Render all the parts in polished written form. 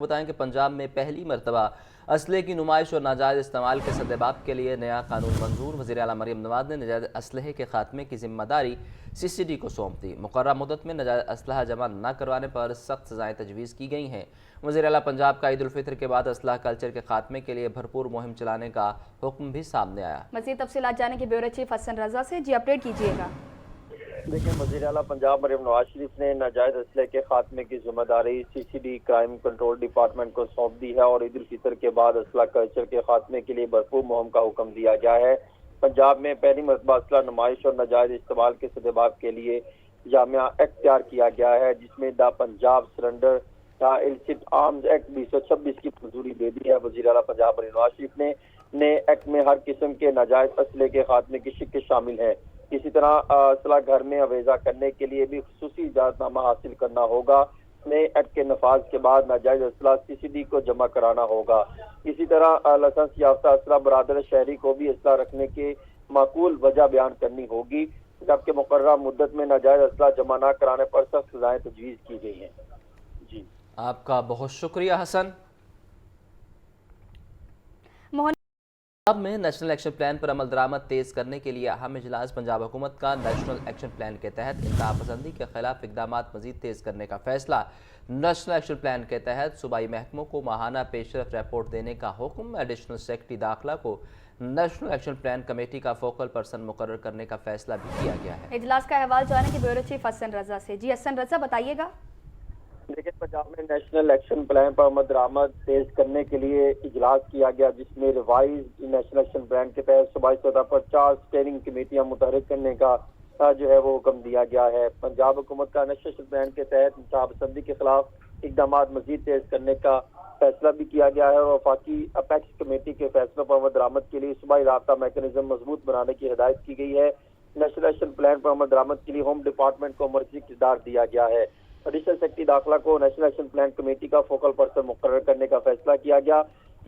बताएं कि पंजाब में पहली मरतबा असलहे की नुमाइश और नाजायज़ इस्तेमाल के सद्देबाप के लिए नया कानून मंजूर। वज़ीर आला मरियम नवाज ने नाजायज़ असलहे के खात्मे की जिम्मेदारी CCD को सौंप दी। मुकर्रर मुद्दत में नाजायज़ असलहा जमा न करवाने पर सख्त सज़ाएँ तजवीज़ की गई हैं। वज़ीर आला पंजाब का ईद उल फितर के बाद असलहा कल्चर के खात्मे के लिए भरपूर मुहिम चलाने का हुक्म भी सामने आया। मज़ीद तफसीलात जाने के ब्यूरो चीफ हसन रजा से जी अपडेट कीजिएगा। देखिए, वज़ीर आला पंजाब मरियम नवाज शरीफ ने नाजायज असले के खात्मे की जिम्मेदारी CCD क्राइम कंट्रोल डिपार्टमेंट को सौंप दी है और ईद उल फितर के बाद असला कल्चर के खात्मे के लिए भरपूर मुहिम का हुक्म दिया गया है। पंजाब में पहली मरतबा असला नुमाइश और नाजायज इस्तेमाल के सद्देबाप के लिए जामिया एक्ट तैयार किया गया है, जिसमें the Punjab surrender illicit arms act 2026 की मंजूरी दे दी है। वज़ीर आला पंजाब मरियम नवाज शरीफ ने एक्ट में हर किस्म के नाजायज असले के खात्मे की शिक्के शामिल है। इसी तरह असला घर में अवेजा करने के लिए भी खुसूसी इजाजतनामा हासिल करना होगा। नए एक्ट के नफाज के बाद नाजायज असला CCD को जमा कराना होगा। इसी तरह लाइसेंस याफ्ता असला बरादर शहरी को भी असला रखने के माकूल वजह बयान करनी होगी, जबकि मुकर्रर मुद्दत में नाजायज असला जमा न कराने पर सख्त सजाएं तजवीज़ की गई हैं। जी, आपका बहुत शुक्रिया हसन। पंजाब में नेशनल एक्शन प्लान पर अमल दरामद तेज करने के लिए अहम इजलास। पंजाब हुकूमत का नेशनल एक्शन प्लान के तहत इंतहा पसंदी के खिलाफ इकदाम मजीद तेज करने का फैसला। नेशनल एक्शन प्लान के तहत सूबाई महकमों को माहाना पेशरफ रिपोर्ट देने का हुक्म। एडिशनल सेक्रेटरी दाखिला को नेशनल एक्शन प्लान कमेटी का फोकल पर्सन मुकर्रर करने का फैसला भी किया गया है। इजलास का अहवाल जाने के ब्यूरो चीफ हसन रजा से जी हसन रजा बताइएगा। लेकिन पंजाब में नेशनल एक्शन प्लान पर अमल दरामद तेज करने के लिए इजलास किया गया, जिसमें रिवाइज नेशनल एक्शन प्लान के तहत सूबाई सतह पर 4 स्टेयरिंग कमेटियां मुतहरिक करने का जो है वो हुक्म दिया गया है। पंजाब हुकूमत का नेशनल एक्शन प्लान के तहत इंतहा पसंदी के खिलाफ इकदाम मजीद तेज करने का फैसला भी किया गया है और वफाकी अपेक्स कमेटी के फैसलों पर अमल दरामद के लिए सूबाई राब्ता मैकेनिज्म मजबूत बनाने की हिदायत की गई है। नेशनल एक्शन प्लान पर अमल दरामद के लिए होम डिपार्टमेंट को मर्जी किरदार दिया गया है। एडिशनल सेक्रेटरी दाखिला को नेशनल एक्शन प्लान कमेटी का फोकल पर्सन मुकर्रर करने का फैसला किया गया।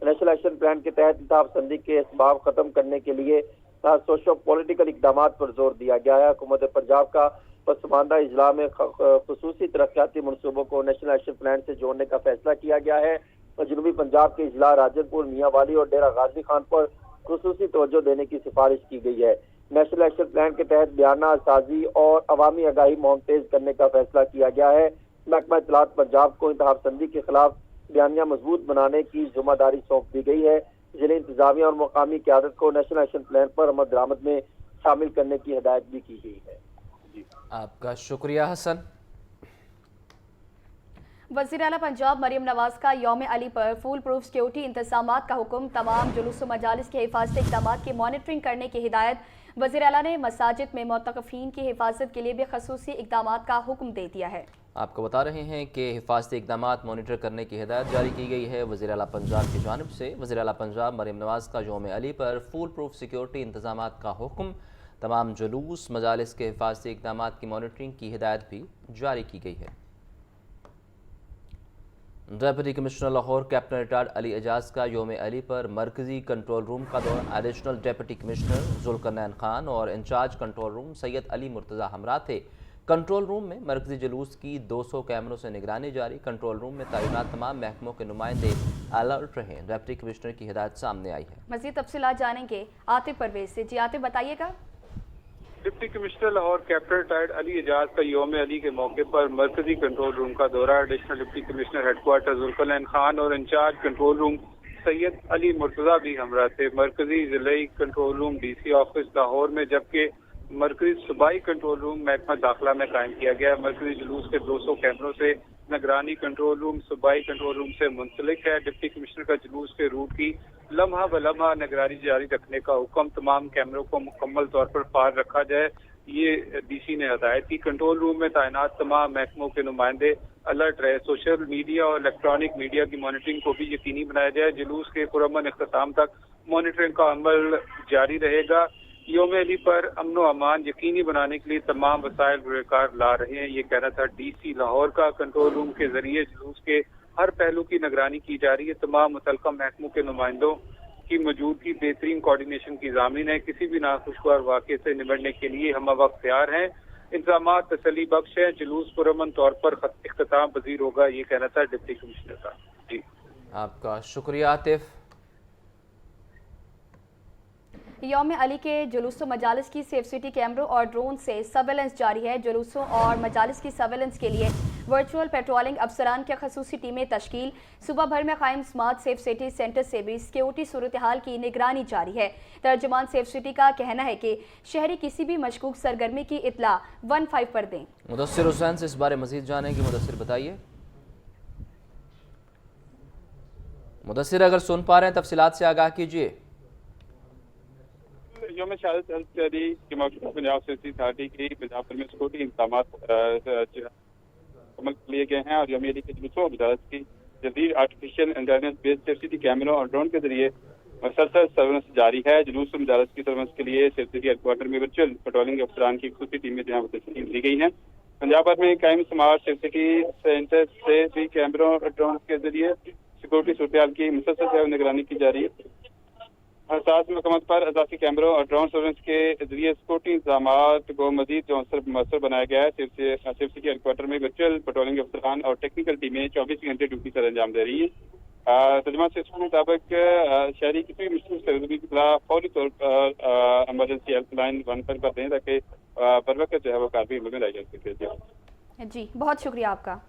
नेशनल एक्शन प्लान के तहत इंतहा पसंदी के असबाब खत्म करने के लिए सोशो पॉलिटिकल इकदाम पर जोर दिया गया है। हुकूमत पंजाब का पसमानदा इजला में खुसूसी तरक्याती मनसूबों को नेशनल एक्शन प्लान से जोड़ने का फैसला किया गया है और जनूबी पंजाब के इजला राजनपुर, मियांवाली और डेरा गाजी खान पर खुसूसी तवज्जो देने की सिफारिश की गई है। नेशनल एक्शन प्लान के तहत बयाना साजी और अवामी आगाही मुहिम तेज करने का फैसला किया गया है। महकमा इत्तलात पंजाब को इंतहा पसंदी के खिलाफ बयानिया मजबूत बनाने की जिम्मेदारी सौंप दी गई है। जिले इंतजामिया और मुकामी क्यादत को नेशनल एक्शन प्लान पर अमल दरामद में शामिल करने की हिदायत भी की गई है। जी, आपका शुक्रिया हसन। वज़ीर आला पंजाब मरियम नवाज का यौम अली पर फुल प्रूफ सिक्योरिटी इंतजामात का हुक्म। तमाम जुलूस मजालिस के हिफाजती इक़दाम की मॉनिटरिंग करने की हिदायत। वज़ीर आला ने मसाजिद में मुतकफ़ीन की हिफाजत के लिए भी खसूसी इक़दाम का हुक्म दे दिया है। आपको बता रहे हैं कि हिफाजती इक़दाम मॉनिटर करने की हिदायत जारी की गई है। वज़ीर आला पंजाब की जानिब से वज़ीर आला पंजाब मरियम नवाज का यौम अली पर फुल प्रूफ सिक्योरिटी इंतजामात का हुक्म। तमाम जुलूस मजालिस के हिफाजती इक़दाम की मॉनिटरिंग की हिदायत भी जारी की गई है। Deputy commissioner Lahore captain retired Ali Ejaz का यौम अली पर मरकजी कंट्रोल रूम का दौरा। Additional deputy commissioner Zulqarnain Khan और incharge control room Syed Ali Murtaza हमरा थे। कंट्रोल रूम में मरकजी जुलूस की 200 कैमरों से निगरानी जारी। कंट्रोल रूम में तैनात तमाम महकमों के नुमाइंदे अलर्ट रहे। डेप्यूटी कमिश्नर की हिदायत सामने आई है। मज़ीद तफसीलात जानेंगे आतिफ परवेज से जी आतिफ बताइएगा। Deputy commissioner Lahore captain retired Ali Ejaz का यौम अली के मौके पर मरकजी कंट्रोल रूम का दौरा। Additional deputy commissioner headquarter Zulqarnain Khan और incharge control room Syed Ali Murtaza भी हमरा थे। मरकजी जिले control room DC office Lahore में, जबकि मरकजी सूबाई कंट्रोल रूम महकमा दाखिला में कायम किया गया। मरकजी जुलूस के 200 कैमरों से निगरानी कंट्रोल रूम सूबाई कंट्रोल रूम से मुंसलिक है। डिप्टी कमिश्नर का जुलूस के रूट की लम्हा ब लम्हा निगरानी जारी रखने का हुक्म। तमाम कैमरों को मुकम्मल तौर पर फार रखा जाए, ये DC ने हदायत की। कंट्रोल रूम में तैनात तमाम महकमों के नुमाइंदे अलर्ट रहे। सोशल मीडिया और इलेक्ट्रॉनिक मीडिया की मॉनिटरिंग को भी यकीनी बनाया जाए। जुलूस के पुरअमन इख्तिताम तक मॉनिटरिंग का अमल जारी रहेगा। यौम अली पर अमन व अमान यकीनी बनाने के लिए तमाम वसाइल गुलकार ला रहे हैं, ये कहना था DC लाहौर का। कंट्रोल रूम के जरिए जुलूस के हर पहलू की निगरानी की जा रही है। तमाम मुतल्लिका महकमों के नुमाइंदों की मौजूदगी बेहतरीन कोऑर्डिनेशन की ज़ामीन है। किसी भी नाखुशगवार वाक़े से निपटने के लिए हम वक्त तैयार हैं। इंतजाम तसल्ली बख्श है। जुलूस पुरअमन तौर पर इख्तिताम पजीर होगा, ये कहना था डिप्टी कमिश्नर का। जी। आपका शुक्रिया आतिफ। यौम अली के जुलूसों मजालिस की सेफ सिटी कैमरों और ड्रोन से सर्वेलेंस जारी है। जुलूसों और मजालिस की सर्वेलेंस के लिए वर्चुअल पेट्रोलिंग अफसरान की खसूसी टीमें तश्कील। सुबह भर में कायम स्मार्ट सेफ सिटी सेंटर से भी सिक्योरिटी सूरत हाल की निगरानी जारी है। तर्जुमान सेफ सिटी का कहना है कि शहरी किसी भी मशकूक सरगर्मी की इत्ला 15 पर दें। मुदस्सिर हुसैन से इस बारे मजीद जानेंगे। मुदस्सिर बताइए। मुदस्सिर अगर सुन पा रहे हैं तफसीलात से आगाह कीजिए। यौम शहादत अली के मौके पर पंजाब सियासी अथॉरिटी की पंजाब में सिक्योरिटी इंतजाम मुकम्मल लिए गए हैं और यौम अली के जुलूसों मजालिस की जदीद artificial intelligence based safe city कैमरों और ड्रोन के जरिए मुसलसल सर्वेलेंस जारी है। जुलूस मजालिस की सर्वेलेंस के लिए सेफ सिटी हेडक्वार्टर में वर्चुअल पेट्रोलिंग अफसरान की खसूसी टीमें जहाँ तश्कील दी गई हैं। पंजाब भर में कायम स्मार्ट सेफ सिटी सेंटर से भी कैमरों और ड्रोन के जरिए सिक्योरिटी सूरत हाल की मुसलसल निगरानी की जा रही है। हसास मकामात पर अजाफी कैमरों और ड्रोन सर्वेलेंस के जरिए सिक्योरिटी इंतजाम को मजीद मौसर बनाया गया है। सेफ सिटी हेडक्वार्टर में वर्चुअल पेट्रोलिंग अफसरान और टेक्निकल टीमें 24 घंटे ड्यूटी सर अंजाम दे रही है। तर्जुमान सिस्टम के मुताबिक शहरी किसी भी मुश्किल सरगर्मी के खिलाफ फौरी तौर पर एमरजेंसी हेल्पलाइन 15 पर दें ताकि बर वक्त जो है वो कार्रवाई अमल में लाई जा सके। जी बहुत शुक्रिया आपका।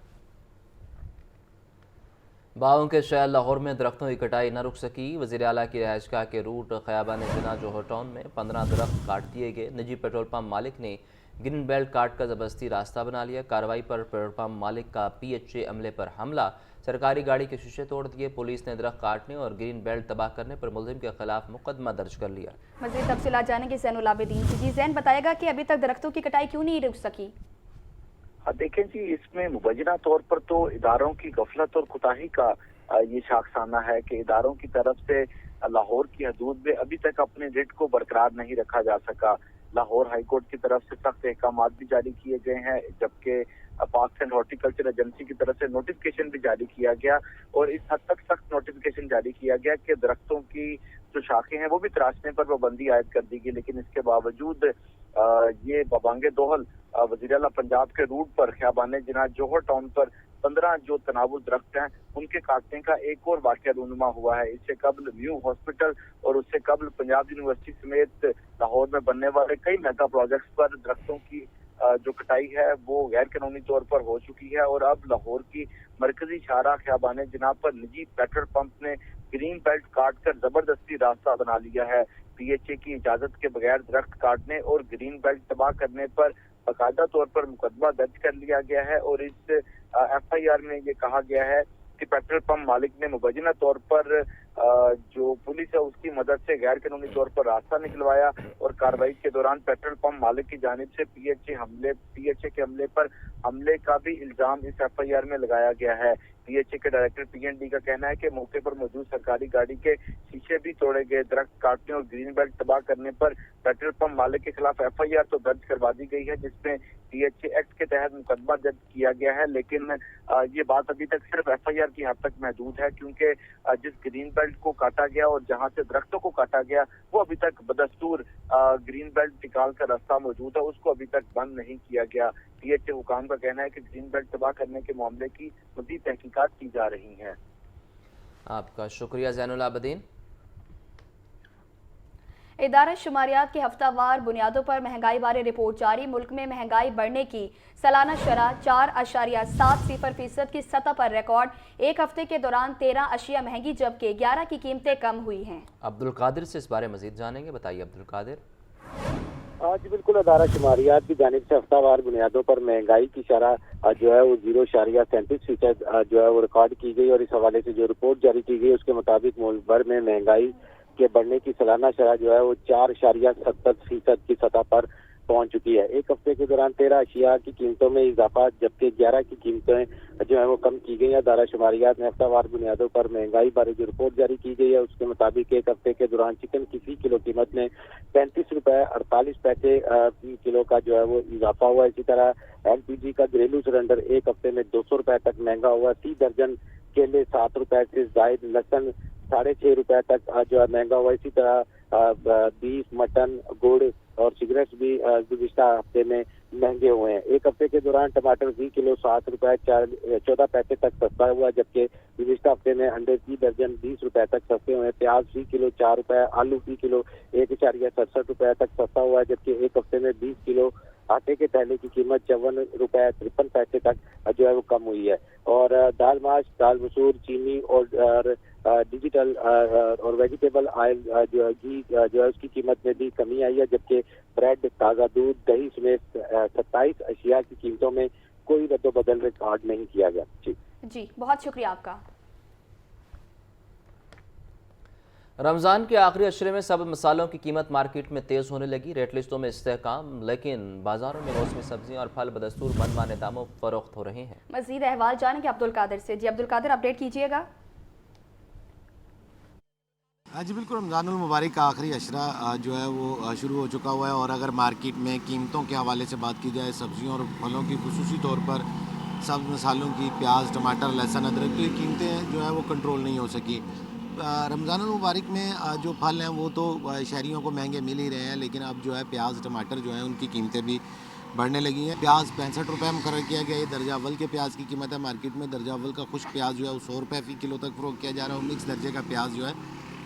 बागों के शहर लाहौर में दरख्तों की कटाई न रुक सकी। वज़ीर आला की रिहाइशगाह के रूट ख़याबान जना जोहर टाउन में 15 दरख्त काट दिए गए। निजी पेट्रोल पंप मालिक ने ग्रीन बेल्ट काट कर ज़बरदस्ती रास्ता बना लिया। कार्रवाई पर पेट्रोल पंप मालिक का PHA अमले पर हमला। सरकारी गाड़ी के शीशे तोड़ दिए। पुलिस ने दरख्त काटने और ग्रीन बेल्ट तबाह करने पर मुलजिम के खिलाफ मुकदमा दर्ज कर लिया। मज़ीद तफसीलात जानेंगे ज़ैनुल आबिदीन से। जी ज़ैन बताएगा कि अभी तक दरख्तों की कटाई क्यों नहीं रुक सकी? देखें जी, इसमें मुबैना तौर पर तो इदारों की गफलत और कोताही का ये शाखसाना है कि इदारों की तरफ से लाहौर की हदूद में अभी तक अपने रिट को बरकरार नहीं रखा जा सका। लाहौर हाई कोर्ट की तरफ से सख्त अहकाम भी जारी किए गए हैं, जबकि पाक एंड हॉर्टिकल्चर एजेंसी की तरफ से नोटिफिकेशन भी जारी किया गया और इस हद तक सख्त नोटिफिकेशन जारी किया गया कि दरख्तों की जो शाखें हैं वो भी तराशने पर पाबंदी आयद कर दी गई। लेकिन इसके बावजूद ये बबांगे दोहल वज़ीर आला पंजाब के रूट पर ख़याबान जना जोहर टाउन पर 15 जो तनावुल दरख्त हैं उनके काटने का एक और वाक़या रूनुमा हुआ है। इससे कबल न्यू हॉस्पिटल और उससे कबल पंजाब यूनिवर्सिटी समेत लाहौर में बनने वाले कई मेगा प्रोजेक्ट्स पर दरख्तों की जो कटाई है वो गैर कानूनी तौर पर हो चुकी है और अब लाहौर की मरकजी शाहरा ख़याबान जना पर निजी पेट्रोल पंप ने ग्रीन बेल्ट काट कर जबरदस्ती रास्ता बना लिया है। PHA की इजाजत के बगैर दरख्त काटने और ग्रीन बेल्ट तबाह करने पर बाकायदा तौर पर मुकदमा दर्ज कर लिया गया है और इस FIR में ये कहा गया है कि पेट्रोल पंप मालिक ने मुबैना तौर पर जो पुलिस है उसकी मदद से गैर कानूनी तौर पर रास्ता निकलवाया और कार्रवाई के दौरान पेट्रोल पंप मालिक की जानिब से PHA के हमले पर हमले का भी इल्जाम इस FIR में लगाया गया है। PHA के डायरेक्टर PND का कहना है कि मौके पर मौजूद सरकारी गाड़ी के शीशे भी तोड़े गए। दरख्त काटने और ग्रीन बेल्ट तबाह करने पर पेट्रोल पंप मालिक के खिलाफ FIR तो दर्ज करवा दी गई है जिसमें PHA एक्ट के तहत मुकदमा दर्ज किया गया है। लेकिन ये बात अभी तक सिर्फ FIR की हद तक महदूद है क्योंकि जिस ग्रीन बेल्ट को काटा गया और जहां से दरख्तों को काटा गया वो अभी तक बदस्तूर ग्रीन बेल्ट निकाल कर रास्ता मौजूद है, उसको अभी तक बंद नहीं किया गया। PHA हुकाम का कहना है कि ग्रीन बेल्ट तबाह करने के मामले की मज़ीद तहकीकात की जा रही हैं। आपका शुक्रिया ज़ैनुल आबिदीन। इदारा शुमारियात की हफ्तावार बुनियादों पर महंगाई बारे रिपोर्ट जारी। मुल्क में महंगाई बढ़ने की सालाना शरह 4.70% की सतह पर रिकॉर्ड। एक हफ्ते के दौरान 13 अशिया महंगी जबकि 11 की कीमतें कम हुई हैं। अब्दुल कादिर से इस बारे मजीद जानेंगे। बताइए अब्दुल कादिर। आज बिल्कुल अदारा शुमारियात की जानिब से हफ्तावार बुनियादों पर महंगाई की शरह जो है वो 0.37% जो है वो रिकॉर्ड की गई और इस हवाले से जो रिपोर्ट जारी की गई उसके मुताबिक मुल्क भर में महंगाई के बढ़ने की सालाना शरह जो है वो 4.70% की सतह पर पहुंच चुकी है। एक हफ्ते के दौरान 13 अशिया की कीमतों में इजाफा जबकि 11 की कीमतें जो है वो कम की गई है। अदारा शुमारियात में हफ्तावार बुनियादों पर महंगाई बारे जो रिपोर्ट जारी की गई है उसके मुताबिक एक हफ्ते के दौरान चिकन की फी किलो कीमत में 35 रुपए 48 पैसे किलो का जो है वो इजाफा हुआ। इसी तरह LPG का घरेलू सिलेंडर एक हफ्ते में 200 रुपए तक महंगा हुआ। 30 दर्जन केले 7 रुपए से जायद, लहसुन 6.5 रुपए तक जो है महंगा हुआ। इसी तरह बीफ, मटन, गुड़ और सिगरेट भी गुज़िश्ता हफ्ते में महंगे हुए हैं। एक हफ्ते के दौरान टमाटर 20 किलो 7 रुपए 14 पैसे तक सस्ता हुआ, जबकि गुज़िश्ता हफ्ते में अंडे की दर्जन 20 रुपए तक सस्ते हुए। प्याज 20 किलो 4 रुपए, आलू 20 किलो 1.67 रुपए तक सस्ता हुआ, जबकि एक हफ्ते में 20 किलो आटे के थैले की कीमत 54 रुपए 53 पैसे तक जो है वो कम हुई है। और दाल माश, दाल मसूर, चीनी और डिजिटल और वेजिटेबल ऑयल जो है घी जो है उसकी कीमत में भी कमी आई है, जबकि ब्रेड, ताज़ा दूध, दही समेत 27 अशिया की कीमतों में कोई रद्दोबदल रिकॉर्ड नहीं किया गया। जी बहुत शुक्रिया आपका। रमज़ान के आखिरी अशरे में सब मसालों की कीमत मार्केट में तेज़ होने लगी। रेट लिस्टों में इस्तेहकाम, लेकिन बाजारों में मौसमी सब्जियां और फल बदस्तूर मनमाने दामों फरोख्त हो रहे हैं। मजीद अहवाल जानेंगे अब्दुल कादिर से। जी अब्दुल कादिर, अपडेट कीजिएगा। जी बिल्कुल, रमज़ानुल मुबारक का आखिरी अशरा जो है वो शुरू हो चुका हुआ है, और अगर मार्केट में कीमतों के हवाले से बात की जाए, सब्जियों और फलों की, खुसूसी तौर पर सब्ज़ मसालों की, प्याज, टमाटर, लहसुन, अदरक, तो ये कीमतें जो है वो कंट्रोल नहीं हो सकी। रमज़ानुल मुबारक में जो फल हैं वो तो शहरियों को महंगे मिल ही रहे हैं, लेकिन अब जो है प्याज, टमाटर जो है उनकी कीमतें भी बढ़ने लगी हैं। प्याज 65 रुपये मुकर्रर किया गया है। दर्जा अव्वल के प्याज की कीमत है मार्केट में, दर्जा अव्वल का खुश्क प्याज जो है वो 100 रुपये फ़ी किलो तक फ़रोख्त किया जा रहा है, और मिक्स दर्जे का प्याज जो है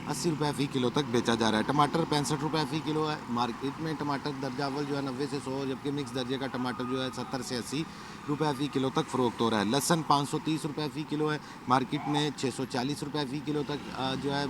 80 रुपये फ़ी किलो तक बेचा जा रहा है। टमाटर 65 रुपये फ़ी किलो है मार्केट में। टमाटर दर्जा अव्वल जो है 90 से 100, जबकि मिक्स दर्जे का टमाटर जो है 70 से 80 रुपये फ़ी किलो तक फ़रोख्त हो रहा है। लहसुन 530 रुपये फ़ी किलो है मार्केट में, 640 रुपये फ़ी किलो तक जो है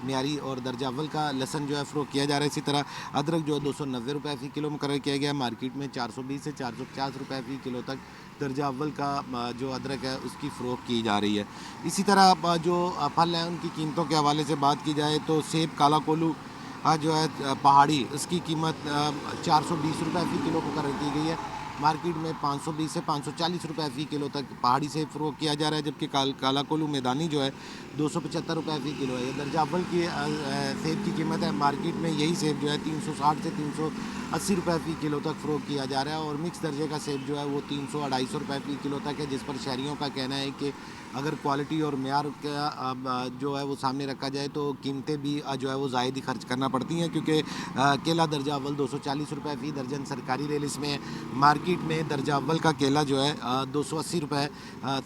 मियारी और दर्जा अव्वल का लहसुन जो है फ़रोख्त किया जा रहा है। इसी तरह अदरक जो है 290 रुपये फ़ी किलो मुकर्रर किया गया है मार्केट में, 420 से 450 रुपये फ़ी किलो तक दर्जा अव्वल का जो अदरक है उसकी फ़रोख्त की जा रही है। इसी तरह जो फल हैं उनकी कीमतों के हवाले से बात की जाए तो सेब काला कोल्हू जो है पहाड़ी, उसकी कीमत 420 रुपये फ़ी किलो मुकर्रर की गई है मार्केट में। 520 से 540 रुपये फ़ी किलो तक पहाड़ी से फ़रोख्त किया जा रहा है, जबकि काला कोल्हू मैदानी जो है 275 रुपये फ़ी किलो है। ये दर्जा अव्वल की सेब की कीमत है मार्केट में। यही सेब जो है 360 से 380 रुपये फ़ी किलो तक फ़रोख्त किया जा रहा है, और मिक्स दर्जे का सेब जो है वो 300-250 रुपये फ़ी किलो तक है, जिस पर शहरियों का कहना है कि अगर क्वालिटी और मेयार का जो है वो सामने रखा जाए तो कीमतें भी जो है वो ज़ायद ही खर्च करना पड़ती हैं, क्योंकि केला दर्जा अव्वल 240 रुपये फ़ी दर्जन सरकारी रेल इसमें मार्केट में दर्जा अव्वल का केला जो है 280 रुपये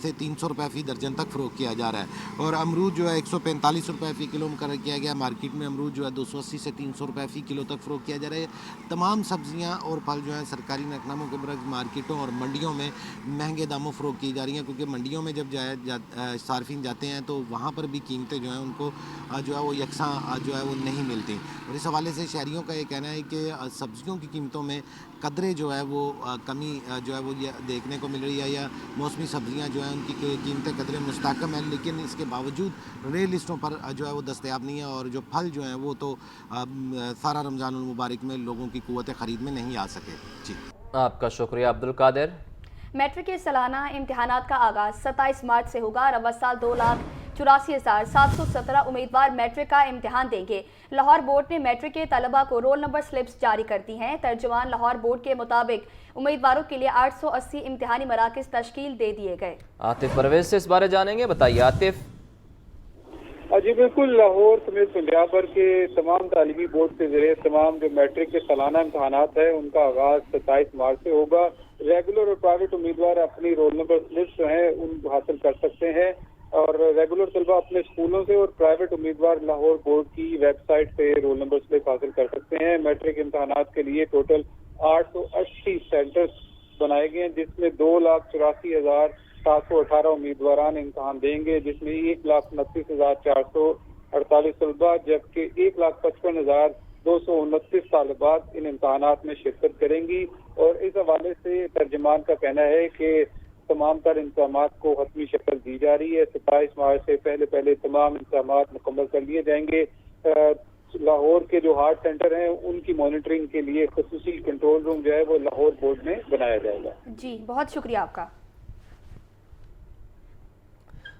से 300 रुपये फ़ी दर्जन तक फ़रोख्त किया जा रहा है। और अमरूद जो है 145 रुपये फ़ी किलो मुकर्रर किया गया मार्केट में। अमरूद जो है 280 से 300 रुपये फ़ी किलो तक फ़रोख्त किया जा रहा है। तमाम सब्जियां और फल जो है सरकारी नकनामों के बरक्स मार्केटों और मंडियों में महंगे दामों फ़रोख्त की जा रही हैं, क्योंकि मंडियों में जब सार्फिन जाते हैं तो वहाँ पर भी कीमतें जो हैं उनको जो है वो यकसां जो है वो नहीं मिलती। और इस हवाले से शहरियों का ये कहना है कि सब्जियों की कीमतों में कदरे जो है वो कमी जो है वो देखने को मिल रही है, या मौसमी सब्जियां जो हैं उनकी कीमतें कदरे मुस्तहकम है, लेकिन इसके बावजूद रेल लिस्टों पर जो है वो दस्तयाब नहीं है, और जो फल जो हैं वो तो सारा रमज़ानुल मुबारक में लोगों की क़ुव्वत ख़रीद में नहीं आ सके। जी आपका शुक्रिया अब्दुल कादिर। मैट्रिक के सालाना इम्तिहानात का आगाज़ 27 मार्च से होगा। रवा साल 2,84,717 उम्मीदवार मैट्रिक का इम्तिहान देंगे। लाहौर बोर्ड ने मैट्रिक के तलबा को रोल नंबर स्लिप्स जारी कर दी हैं। तर्जुमान लाहौर बोर्ड के मुताबिक उम्मीदवारों के लिए 880 इम्तिहानी मराकज़ तश्कील दे दिए गए। आतिफ परवेज से इस बारे जानेंगे, बताइए आतिफ। जी बिल्कुल, लाहौर समेत पंजाब भर के तमाम तालीमी बोर्ड के जरिए तमाम जो मैट्रिक के सालाना इम्तहानात है उनका आगाज 27 मार्च से होगा। रेगुलर और प्राइवेट उम्मीदवार अपनी रोल नंबर स्लिप्स जो है उन हासिल कर सकते हैं, और रेगुलर तलबा अपने स्कूलों से और प्राइवेट उम्मीदवार लाहौर बोर्ड की वेबसाइट से रोल नंबर स्लिप हासिल कर सकते हैं। मैट्रिक इम्तहानात के लिए टोटल 880 सेंटर्स बनाए गए हैं, जिसमें 2,84,718 उम्मीदवार इम्तहान देंगे, जिसमें 1,29,448 तलबा जबकि 1,55,229 तालिबात इन इम्तहानात में शिरकत करेंगी। और इस हवाले से तर्जमान का कहना है कि तमाम तर इंतजामात को हतमी शक्ल दी जा रही है। 27 मार्च से पहले तमाम इंतजामात मुकम्मल कर लिए जाएंगे। लाहौर के जो हार्ट सेंटर हैं उनकी मॉनिटरिंग के लिए खुसूसी कंट्रोल रूम जो है वो लाहौर बोर्ड में बनाया जाएगा। जी बहुत शुक्रिया आपका।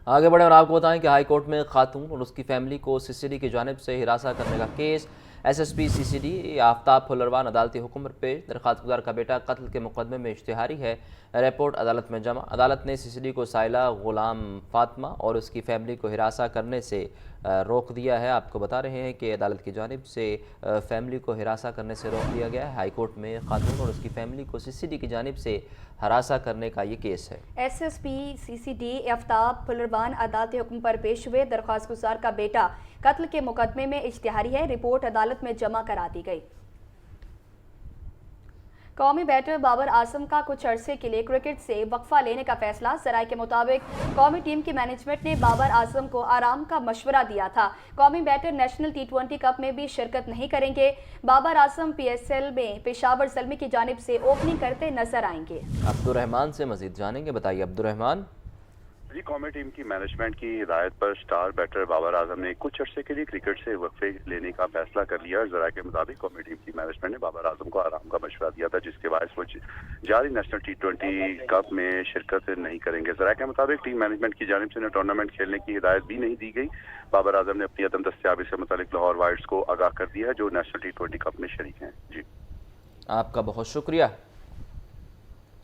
आगे बढ़े और आपको बताएं कि हाई कोर्ट में खातून और उसकी फैमिली को सीसीडी की जानिब से हिरासा करने का case SSP CCD Aftab Phularwan अदालती हुक्म पर पेश। दरख्वास्त गुजार का बेटा कत्ल के मुकदमे में इश्तिहारी है, रिपोर्ट अदालत में जमा। अदालत ने सीसीडी को साइला गुलाम फातिमा और उसकी फैमिली को हिरासा करने से रोक दिया है। आपको बता रहे हैं कि अदालत की जानिब से फैमिली को हिरासा करने से रोक दिया गया है। हाईकोर्ट में खातून और उसकी फैमिली को सीसीडी की जानिब से हरासा करने का ये केस है। एसएसपी सीसीडी आफ्ताब फुलरवान अदालती हुक्म पर पेश हुए। दरख्वास्त गुजार का बेटा कत्ल के मुकदमे में इश्तिहारी है, रिपोर्ट अदालत में जमा करा दी गई। कौमी बैटर बाबर आजम का कुछ अरसे के लिए क्रिकेट से वक्फा लेने का फैसला। जराये के मुताबिक कौमी टीम की मैनेजमेंट ने बाबर आजम को आराम का मशवरा दिया था। कौमी बैटर नेशनल T20 कप में भी शिरकत नहीं करेंगे। बाबर आजम PSL में पेशावर ज़ल्मी की जानिब से ओपनिंग करते नजर आएंगे। अब्दुर्रहमान से मजीद जानेंगे, बताइए अब्दुर्रहमान। जी, कौमी टीम की मैनेजमेंट की हिदायत पर स्टार बैटर बाबर आजम ने कुछ अरसे के लिए क्रिकेट से वक्फे लेने का फैसला कर लिया। जराये के मुताबिक कौमी टीम की मैनेजमेंट ने बाबर आजम को आराम का मशवरा दिया था, जिसके बाद वो जारी नेशनल T20 कप में शिरकत नहीं करेंगे। जराये के मुताबिक टीम मैनेजमेंट की जानिब से टूर्नामेंट खेलने की हिदायत भी नहीं दी गई। बाबर आजम ने अपनी अदम दस्तयाबी से मुतालिक लाहौर वाइट्स को आगाह कर दिया है, जो नेशनल T20 कप में शरीक हैं। जी, आपका बहुत शुक्रिया।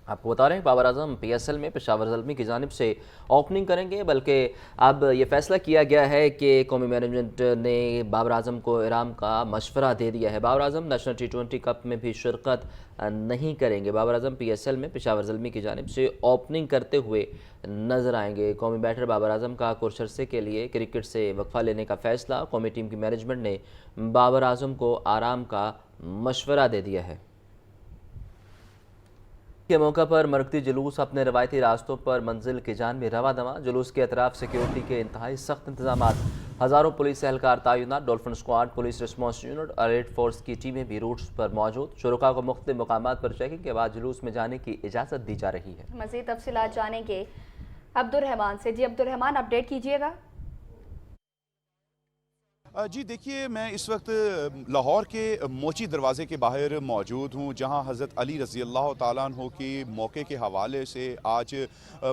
आपको बता रहे हैं बाबर आजम PSL में पेशावर ज़ल्मी की जानिब से ओपनिंग करेंगे, बल्कि अब ये फैसला किया गया है कि कौमी मैनेजमेंट ने बाबर आजम को आराम का मशवरा दे दिया है। Babar Azam national T20 cup में भी शिरकत नहीं करेंगे। बाबर आजम PSL में पेशावर ज़ल्मी की जानिब से ओपनिंग करते हुए नजर आएंगे। कौमी बैटर बाबर आजम का कुछ अरसे के लिए क्रिकेट से वक्फा लेने का फैसला। कौमी टीम की मैनेजमेंट ने बाबर आजम को आराम का मशवरा दे दिया है। के मौका पर मरकती जुलूस अपने रवायती रास्तों पर मंजिल की जानिब रवा दवा। जुलूस के अतराफ सिक्योरिटी के इंतहाई सख्त इंतजाम, हज़ारों पुलिस एहलकार तैनात, dolphin squad, police response unit और रेड फोर्स की टीमें भी रूट्स पर मौजूद। शुरुका को मुख्तलिफ मुकामात पर चेकिंग के बाद जुलूस में जाने की इजाज़त दी जा रही है। मज़ीद तफसीलात जानेंगे अब्दुर्रहमान से। जी अब्दुर्रहमान, अपडेट कीजिएगा। जी देखिए, मैं इस वक्त लाहौर के मोची दरवाज़े के बाहर मौजूद हूँ, जहाँ हज़रत अली रज़ी अल्लाह ताला अन्हु के मौके के हवाले से आज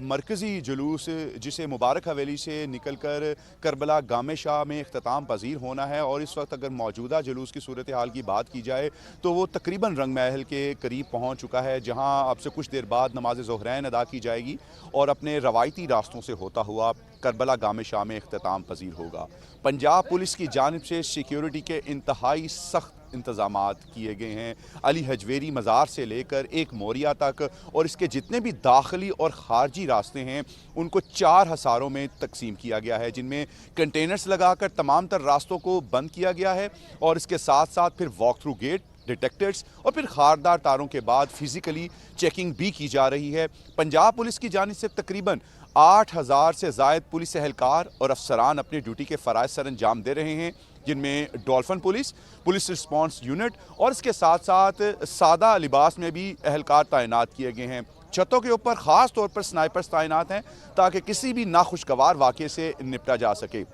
मरकज़ी जुलूस, जिसे मुबारक हवेली से निकल कर करबला गामे शाह में इख्तिताम पजीर होना है। और इस वक्त अगर मौजूदा जुलूस की सूरत हाल की बात की जाए तो वो तकरीबन रंग महल के करीब पहुँच चुका है, जहाँ अब से कुछ देर बाद नमाज ज़ोहरैन अदा की जाएगी और अपने रवायती रास्तों से होता हुआ करबला गामे शाह में इख्तिताम पजीर होगा। पंजाब पुलिस की जानिब से सिक्योरिटी के इंतहाई सख्त इंतजामात किए गए हैं। अली हजवेरी मज़ार से लेकर एक मोरिया तक और इसके जितने भी दाखिली और ख़ारजी रास्ते हैं उनको 4 हसारों में तकसीम किया गया है, जिनमें कंटेनर्स लगाकर तमाम तर रास्तों को बंद किया गया है और इसके साथ साथ फिर वॉक थ्रू गेट, डिटेक्टर्स और फिर खारदार तारों के बाद फिजिकली चेकिंग भी की जा रही है। पंजाब पुलिस की जानिब से तकरीबन 8000 से ज़ायद पुलिस एहलकार और अफसरान अपनी ड्यूटी के फ़राइज़ सर अंजाम दे रहे हैं, जिनमें dolphin police, police response unit और इसके साथ साथ सादा लिबास में भी एहलकार तैनात किए गए हैं। छतों के ऊपर ख़ास तौर पर स्नाइपर्स तैनात हैं ताकि किसी भी नाखुशगवार वाक़े से निपटा जा सके।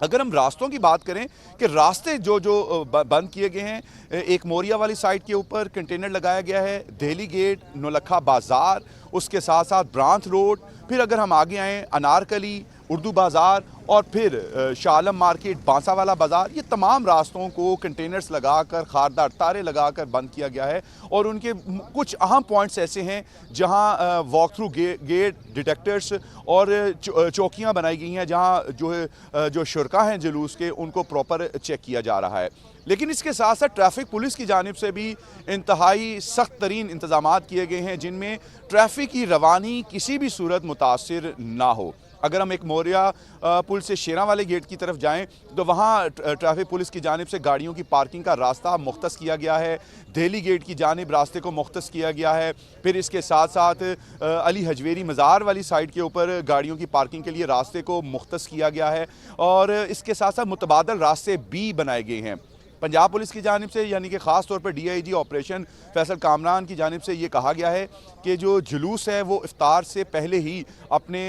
अगर हम रास्तों की बात करें कि रास्ते जो बंद किए गए हैं, एक मोरिया वाली साइड के ऊपर कंटेनर लगाया गया है, दिल्ली गेट, नौलखा बाज़ार, उसके साथ साथ ब्रांथ रोड, फिर अगर हम आगे आएँ अनारकली, उर्दू बाज़ार और फिर शालम मार्केट, बांसावाला बाज़ार, ये तमाम रास्तों को कंटेनर्स लगाकर, खारदार तारे लगाकर बंद किया गया है। और उनके कुछ अहम पॉइंट्स ऐसे हैं जहां वॉक थ्रू गेट, डिटेक्टर्स और चौकियां बनाई गई हैं, जहां जो शुरका हैं जुलूस के उनको प्रॉपर चेक किया जा रहा है। लेकिन इसके साथ साथ ट्रैफिक पुलिस की जानिब से भी इंतहाई सख्त तरीन इंतजामात किए गए हैं, जिनमें ट्रैफिक की रवानी किसी भी सूरत मुतासिर ना हो। अगर हम एक मोरिया पुल से शेरा वाले गेट की तरफ जाएं तो वहाँ ट्रैफिक पुलिस की जानिब से गाड़ियों की पार्किंग का रास्ता मुख्तस किया गया है, दिल्ली गेट की जानिब रास्ते को मुख्तस किया गया है। फिर इसके साथ साथ अली हजवेरी मज़ार वाली साइड के ऊपर गाड़ियों की पार्किंग के लिए रास्ते को मुख्तस किया गया है और इसके साथ साथ मुतबादल रास्ते भी बनाए गए हैं। पंजाब पुलिस की जानिब से यानी कि ख़ास तौर पर DIG ऑपरेशन फैसल कामरान की जानिब से ये कहा गया है कि जो जुलूस है वो इफ्तार से पहले ही अपने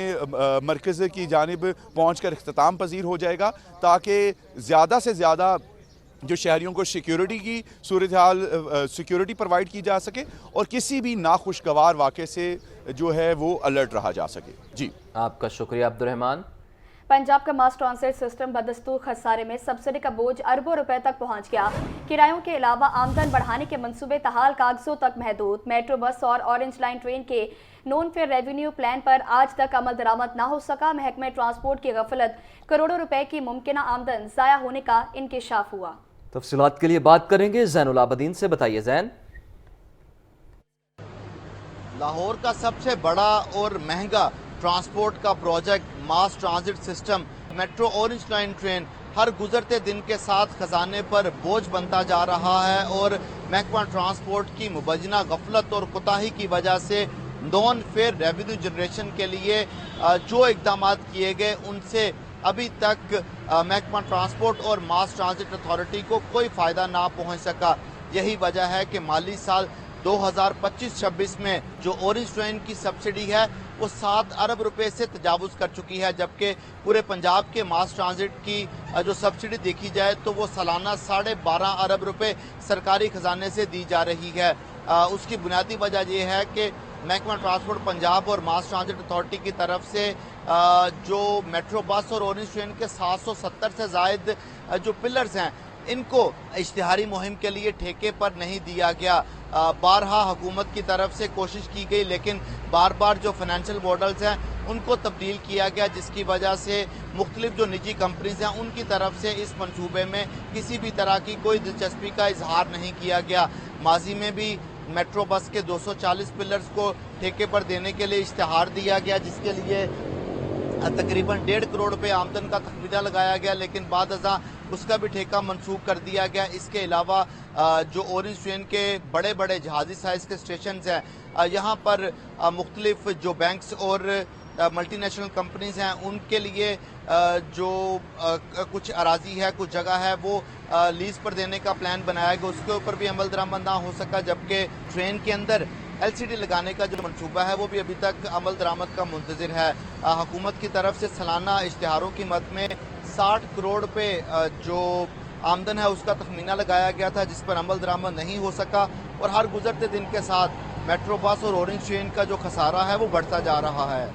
मरकज़ की जानिब पहुंचकर इख्तिताम पजीर हो जाएगा, ताकि ज़्यादा से ज़्यादा जो शहरियों को सिक्योरिटी की सूरत हाल सिक्योरिटी प्रोवाइड की जा सके और किसी भी नाखुशगवार वाक़े से जो है वो अलर्ट रहा जा सके। जी, आपका शुक्रिया अब्दुर्रहमान। पंजाब का मास ट्रांसिट सिस्टम बदस्तूर खसारे में सब्सिडी का बोझ अरबों रुपए तक पहुंच गया। किरायों के अलावा आमदन बढ़ाने के मंसूबे तहाल कागजों तक महदूद। मेट्रो बस और ऑरेंज लाइन ट्रेन के नॉन फेयर रेवेन्यू प्लान पर आज तक अमल दरामद न हो सका। महकमे ट्रांसपोर्ट की गफलत, करोड़ों रुपए की मुमकिन आमदन जाया होने का इंकिशाफ हुआ। तफसीलात के लिए बात करेंगे जैनुल आबदीन से। बताइए जैन। लाहौर का सबसे बड़ा और महंगा ट्रांसपोर्ट का project mass transit system metro orange line train हर गुजरते दिन के साथ खजाने पर बोझ बनता जा रहा है और महकमा ट्रांसपोर्ट की मुबैना गफलत और कोताही की वजह से नॉन फेयर रेवेन्यू जनरेशन के लिए जो इकदाम किए गए उनसे अभी तक महकमा ट्रांसपोर्ट और मास ट्रांजिट अथॉरिटी को कोई फायदा ना पहुंच सका। यही वजह है कि माली साल 2025-26 में जो ऑरेंज ट्रेन की सब्सिडी है वो 7 अरब रुपए से तजावुज कर चुकी है, जबकि पूरे पंजाब के मास ट्रांजिट की जो सब्सिडी देखी जाए तो वो सालाना 12.5 अरब रुपए सरकारी खजाने से दी जा रही है। उसकी बुनियादी वजह यह है कि महकमा ट्रांसपोर्ट पंजाब और मास ट्रांजिट अथॉरिटी की तरफ से जो मेट्रो बस और ऑरेंज ट्रेन के 770 से जायद जो पिलर्स हैं इनको इश्तिहारी मुहिम के लिए ठेके पर नहीं दिया गया। बारहा हुकूमत की तरफ से कोशिश की गई, लेकिन बार बार जो फाइनेंशियल मॉडल्स हैं उनको तब्दील किया गया, जिसकी वजह से मुख्तलिफ जो निजी कंपनीज हैं उनकी तरफ से इस मंसूबे में किसी भी तरह की कोई दिलचस्पी का इजहार नहीं किया गया। माजी में भी मेट्रो बस के 240 पिलर्स को ठेके पर देने के लिए इश्तिहार दिया गया, जिसके लिए तकरीबन 1.5 करोड़ रुपए आमदन का तखमीना लगाया गया, लेकिन बाद अज़ा उसका भी ठेका मंसूख कर दिया गया। इसके अलावा जो ऑरेंज ट्रेन के बड़े बड़े जहाजी साइज के स्टेशन हैं यहाँ पर मुख्तलिफ जो बैंक्स और मल्टीनेशनल कंपनीज हैं उनके लिए जो कुछ अराजी है, कुछ जगह है वो लीज पर देने का प्लान बनाया गया, उसके ऊपर भी अमल दरामद ना हो सका। जबकि ट्रेन के अंदर LCD लगाने का जो मंसूबा है वो भी अभी तक अमल दरामद का मुंतज़िर है। हुकूमत की तरफ से सालाना इश्तिहारों की मद में 60 करोड़ रुपए जो आमदन है उसका तखमीना लगाया गया था, जिस पर अमल दरामद नहीं हो सका और हर गुजरते दिन के साथ मेट्रो बस और ऑरेंज ट्रेन का जो खसारा है वो बढ़ता जा रहा है।